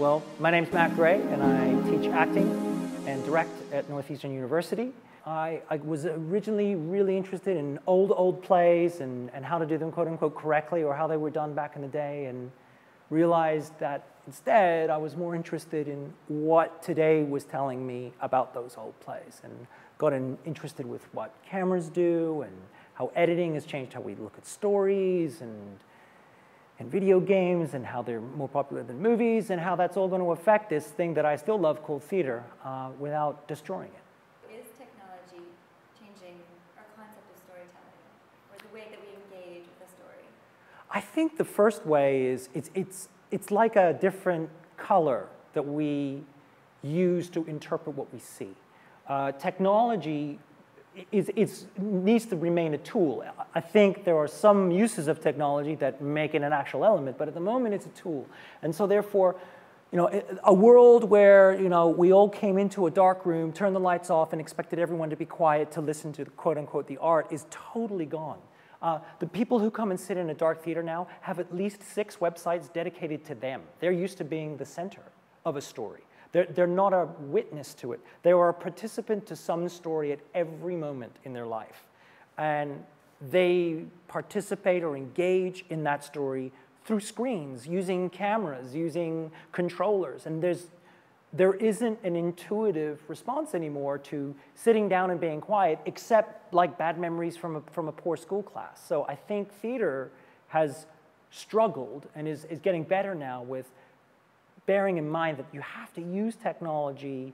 Well, my name's Matt Gray, and I teach acting and direct at Northeastern University. I was originally really interested in old plays and how to do them quote-unquote correctly, or how they were done back in the day, and realized that instead I was more interested in what today was telling me about those old plays, and got interested with what cameras do and how editing has changed how we look at stories and video games, and how they're more popular than movies, and how that's all going to affect this thing that I still love called theater without destroying it. Is technology changing our concept of storytelling, or the way that we engage with a story? I think the first way is it's like a different color that we use to interpret what we see. Technology needs to remain a tool. I think there are some uses of technology that make it an actual element, but at the moment it's a tool. And so therefore, a world where, we all came into a dark room, turned the lights off, and expected everyone to be quiet to listen to, quote-unquote, the art is totally gone. The people who come and sit in a dark theater now have at least 6 websites dedicated to them. They're used to being the center of a story. They're not a witness to it. They are a participant to some story at every moment in their life. And they participate or engage in that story through screens, using cameras, using controllers. And there isn't an intuitive response anymore to sitting down and being quiet, except like bad memories from a poor school class. So I think theater has struggled and is getting better now with bearing in mind that you have to use technology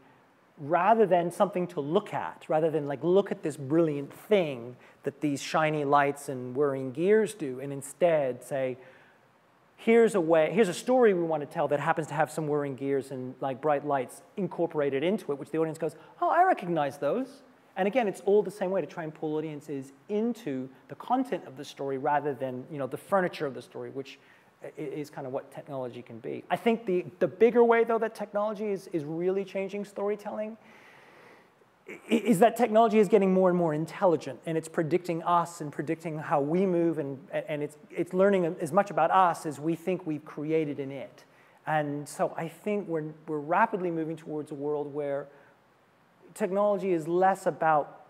rather than something to look at, rather than like look at this brilliant thing that these shiny lights and whirring gears do, and instead say, here's a story we want to tell that happens to have some whirring gears and like bright lights incorporated into it, which the audience goes, oh, I recognize those. And again, it's all the same way to try and pull audiences into the content of the story rather than the furniture of the story, which is kind of what technology can be. I think the bigger way, though, that technology is really changing storytelling is that technology is getting more and more intelligent, and it's predicting us and predicting how we move, and it's learning as much about us as we think we've created in it. And so I think we're rapidly moving towards a world where technology is less about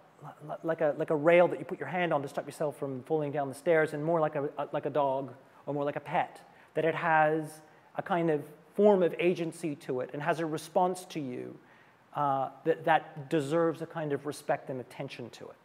like a rail that you put your hand on to stop yourself from falling down the stairs, and more like a dog, or more like a pet, that it has a kind of form of agency to it and has a response to you that deserves a kind of respect and attention to it.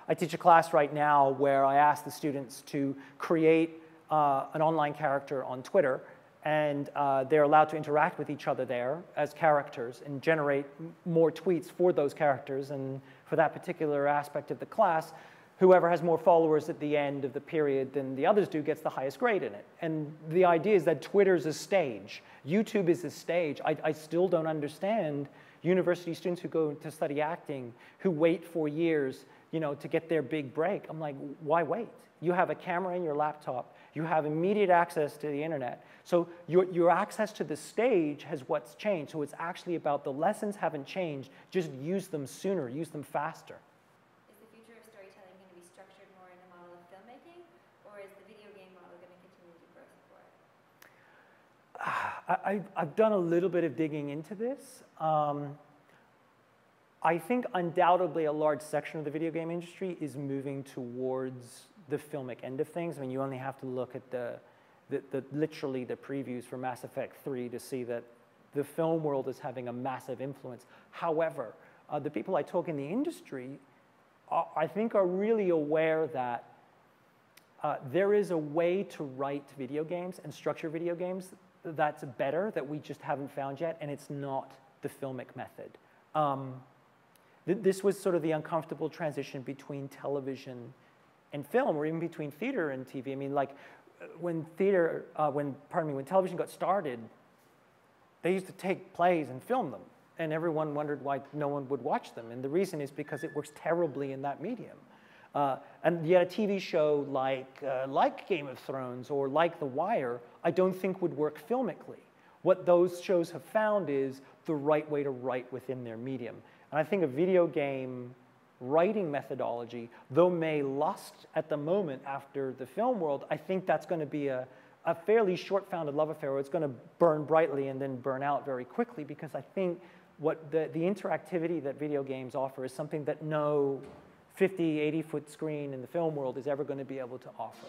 I teach a class right now where I ask the students to create an online character on Twitter, and they're allowed to interact with each other there as characters and generate more tweets for those characters. And for that particular aspect of the class, whoever has more followers at the end of the period than the others do gets the highest grade in it. And the idea is that Twitter's a stage. YouTube is a stage. I still don't understand university students who go to study acting who wait for years, to get their big break. I'm like, why wait? You have a camera in your laptop. You have immediate access to the internet. So your access to the stage has what's changed. So it's actually about the lessons haven't changed. Just use them sooner. Use them faster. I've done a little bit of digging into this. I think undoubtedly a large section of the video game industry is moving towards the filmic end of things. I mean, you only have to look at literally the previews for Mass Effect 3 to see that the film world is having a massive influence. However, the people I talk in the industry, I think are really aware that there is a way to write video games and structure video games that's better, that we just haven't found yet, and it's not the filmic method. This was sort of the uncomfortable transition between television and film, or even between theater and TV. I mean, like when television got started, they used to take plays and film them, and everyone wondered why no one would watch them. And the reason is because it works terribly in that medium. And yet a TV show like Game of Thrones or like The Wire, I don't think would work filmically. What those shows have found is the right way to write within their medium. And I think a video game writing methodology, though may lust at the moment after the film world, I think that's going to be a a fairly short-founded love affair, or it's going to burn brightly and then burn out very quickly, because I think what the interactivity that video games offer is something that no 50, 80-foot screen in the film world is ever going to be able to offer.